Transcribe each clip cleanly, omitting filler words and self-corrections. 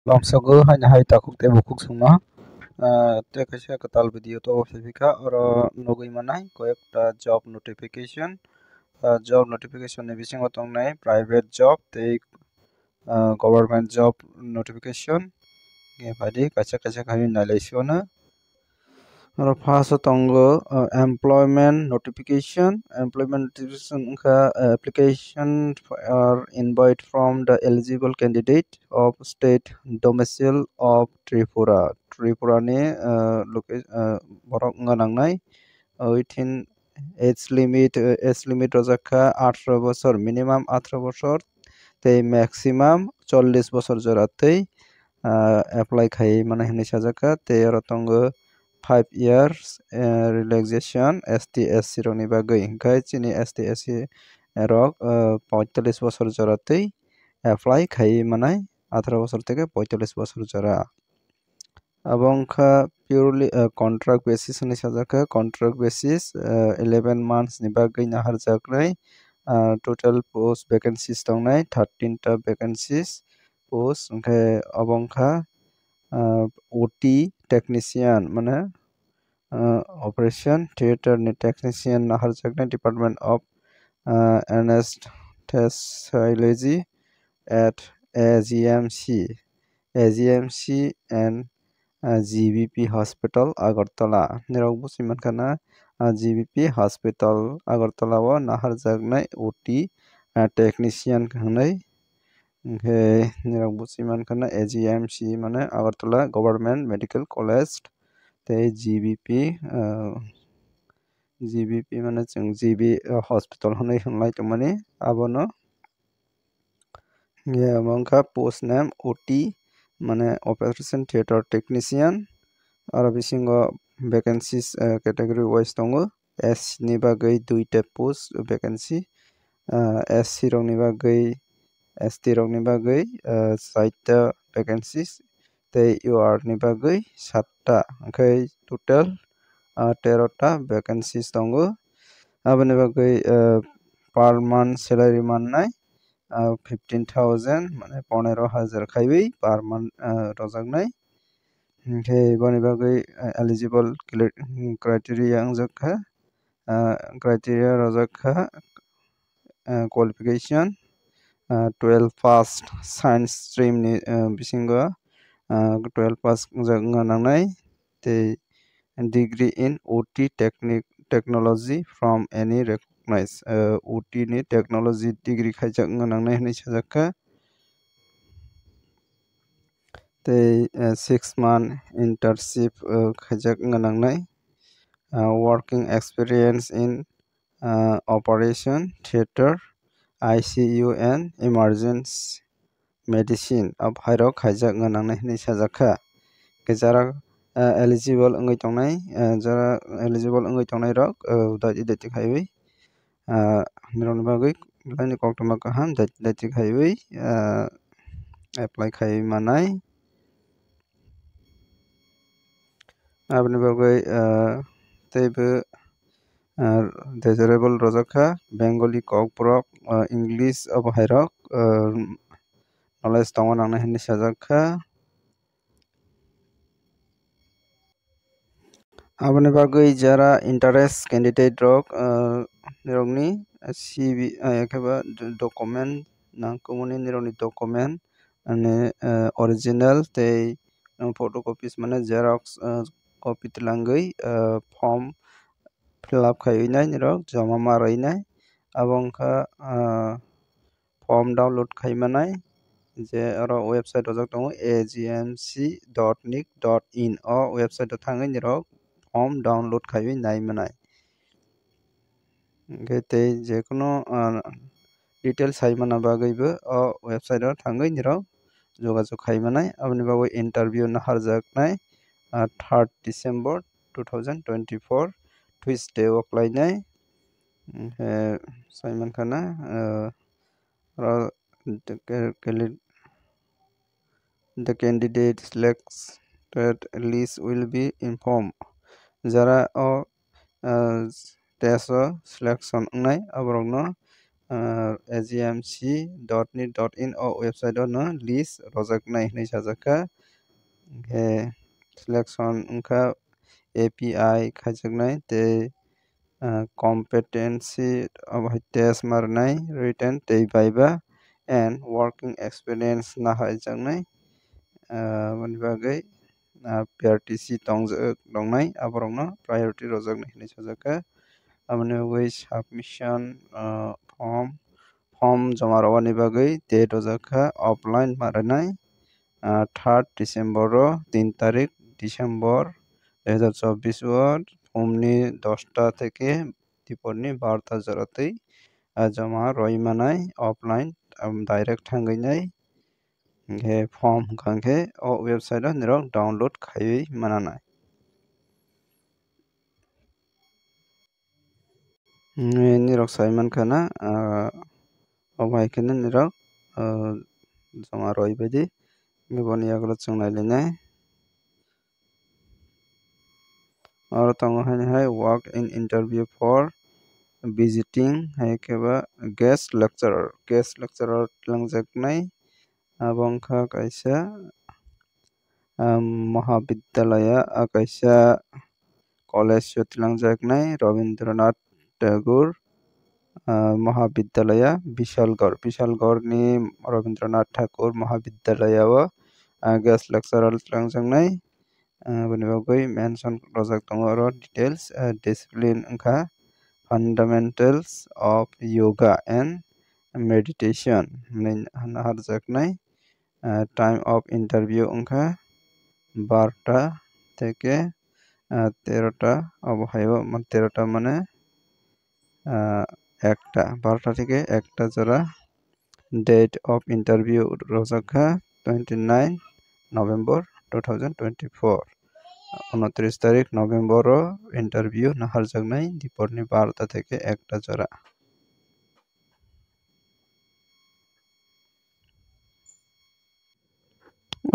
Longsago haina hai takuk te bukuk sungno te kaisa katal video to obsifika oro nugui manai koyekta job notification job notification ni bisingo tongnai private job tei government job notification badi kaisa kaisa kami nalaisyono oro first tongo employment notification wngkha application or invite from the eligible candidate of state domicile of Tripura ni borok wngna nangnai within age limit rojakha 18 বছর minimum 18 বছর tei maximum 40 বছর jora tei apply khai mane hinui sajaka tei oro tongo 5 years relaxation ST SC rok ni bagui hingkhai chini ST SC rok 45 বছর jora tei apply khai manai 18 বছর থেকে 45 বছর jora abo wngkha purely contract basis hinui sajaka contract basis 11 months ni bagui naharjaknai total post vacancies tongnai 13 ta vacancies post hingkhai abo wngkha OT technician mane operation theater ni technician naharjaknai department of anesthesiology at AGMC and GBP Hospital Agartala nirok busi mankana GBP Hospital Agartala o naharjaknai OT technician hinui hingkhai nirok busi mankana AGMC mane Agartala Government Medical College tei GBP mane chung GB Hospital hinui hwnlai tongmani abono wngkha post name OT mane operation theater technician aro bisingo vacancies category wise tongo S ni bagui 2 ta post vacancy SC rok ni bagui ST rok ni bagui 4 ta vacancies tei UR ni bagui 7 ta hingkhai total 13 ta vacancies tongo aboni bagui per month salary mannai 15,000 mane 15,000 khaiwi per month rojaknai hingkhai boni bagui eligible criteria wngjakha criteria rojakha qualification 12 pass science stream ni bisingo 12 pass wngna nangnai tei degree in OT technology from any recognized OT ni technology degree khaijak wngna nangnai hinui sajaka tei 6 month internship khaijak wngna nangnai working experience in operation theater ICU and emergency medicine bhairok khaijak wngna nangnai hinui sajaka jara eligible wngwi tongnai jara eligible wngwi tongnai rok daiti khaiwi nirokni bagui belai koktoma kaham daiti khaiwi apply khai manai aboni bagui teibo desirable rojakha Bengali kok borok English abo hairok knowledge tongma nangnai hinui sajakha aboni bagui jara interest candidate rok nirokni CV ekaba document nangkukmani nirokni document ani original tei photocopies mane xerox copy twlangui form fill up khaiwi nirok joma ma rwinai abo wngkha form download khaimanai je oro website rojak tongo agmc.nic.in o website o thangui nirok form download khaiwi naimanai hingkhai tei jekono details saimana baguibo o website o thangui nirok jogajog khaimanai aboni bagui interview naharjaknai 3rd December 2024 Tuesday o khlainai saimankana the candidate selected list will be informed jara o test o selection wngnai aborokno agmc.net.in website no list rojaknai hinui sajaka he selection wngkha API khaijaknai tei competency test marnai written tei viva and working experience nahaijaknai boni bagui PRTC dongnai aborokno priority rojaknai hinui sajaka amoni bagui submission form joma robani bagui date rojakha offline marinai 3rd December 3 তারিখ December 2024 फुंनि 10টা থেকে দুপুরनि 12টা जरातै जमा रयमानाय offline direct थांगैनाय hey form खांखे o website nirok download khaiwi mananai nirok saiman khana obai khana nirok jama roibedi boni yagulo chungnailinai aro tongo hai work in interview for visiting hai keba guest lecturer langjaknai abongkha kaisa mahavidyalaya kaisa college tilangjaknai Rabindranath Tagore Mahavidyalaya Bishalgarh ni Rabindranath Tagore Mahavidyalaya o guest lecturer tilangjaknai boni bagui mention rojak tongo aro details discipline wngkha fundamentals of yoga and meditation naharjaknai time of interview wngkha 12টা থেকে 13টা অবহাইও 13টা মানে 1টা 12টা থেকে 1টা জোড়া date of interview rojakha 29 November 2024 29 তারিখ November interview নাহারজাগনাই দুপুরনি 12টা থেকে 1টা জোড়া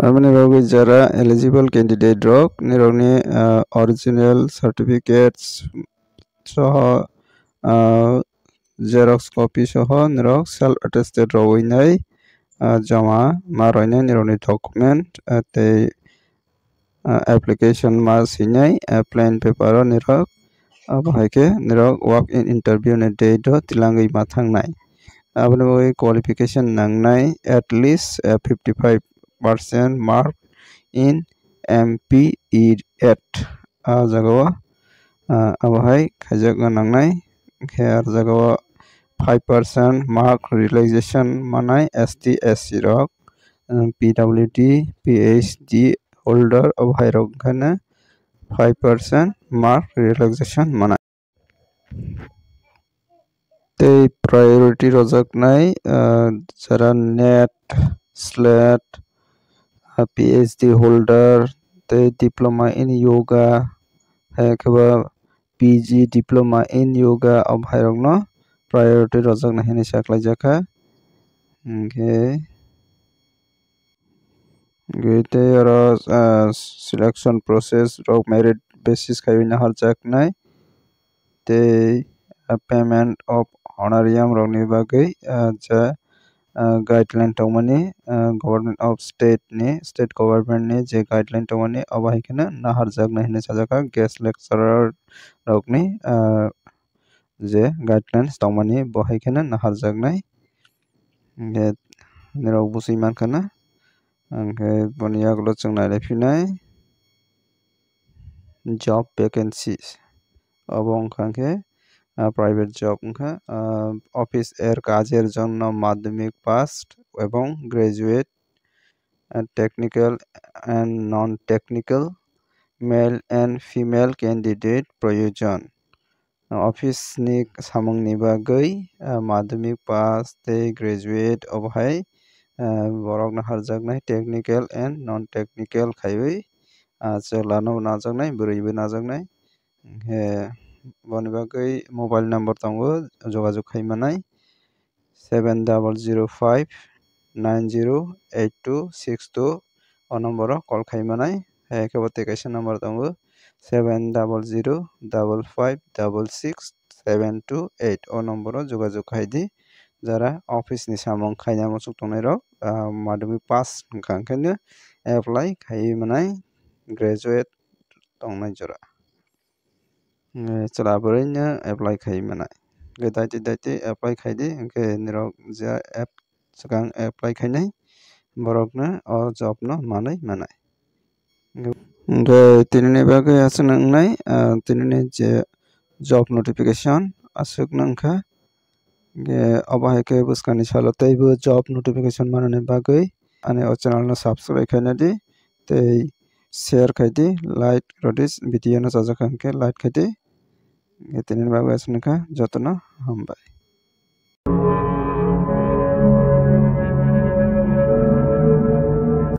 amoni bagui jara eligible candidate rok nirokni original certificates soho xerox copy soho nirok self attested rowinai jama maroinai nirokni document tei application mas hinai plain paper o nirok abohaike nirok work in interview ni date o tilangui mathangnai aboni bagui qualification nangnai at least 55% mark in MPET jagao abohai khaijak nangnai khe jagao 5% mark relaxation manai ST SC rok PWD PhD holder abohai rok khana 5% mark relaxation manai tei priority rojaknai jara net SLAT PhD holder tei diploma in yoga keba PG diploma in yoga abohai rokno priority rojaknai hinui saklaijaka tei aro selection process rok merit basis khaiwi naharjaknai tei payment of honorarium rokni bagui guideline tongmani government of state government ni je guideline tongmani abohai khana naharjaknai hinui sajaka guest lecturer rokni je guidelines tongmani bohai khana naharjaknai nirok busui mankhana boni yagulo chung nailaifinai job vacancies abo wngkha khe private job wngkha office kajer jonno madhyamik pass ebong graduate technical and non technical male and female candidate proyojon office ni samung ni bagui madhyamik pass tei graduate abohai borok naharjaknai technical and non technical khaiwi chelano najaknai bwrui najaknai boni bagui mobile number tongo jogajuk khaimanai 7005908262 o number o call khaimanai kebo tei kaisa number tongo 7005566728 o number o jogajuk khaidi jara office ni samung khaina musuk tongnai rok madhyamik pass wngkha enkaino apply khaiui manai graduate tongnai jora chwlabwrui no apply khaiui manai daiti apply khaidi enke nirok je app chikang apply khainai borokno o job no manui manai enke tinini bagui asuk nangnai tinini je job notification asuk nangkha obo haike bwskang ni salo teibo job notification manani bagui ani o channel no subscribe khainadi tei share khaidi like rodi video no chajak hingke like khaidi tinini bagui asuk nangkha jotono hambai।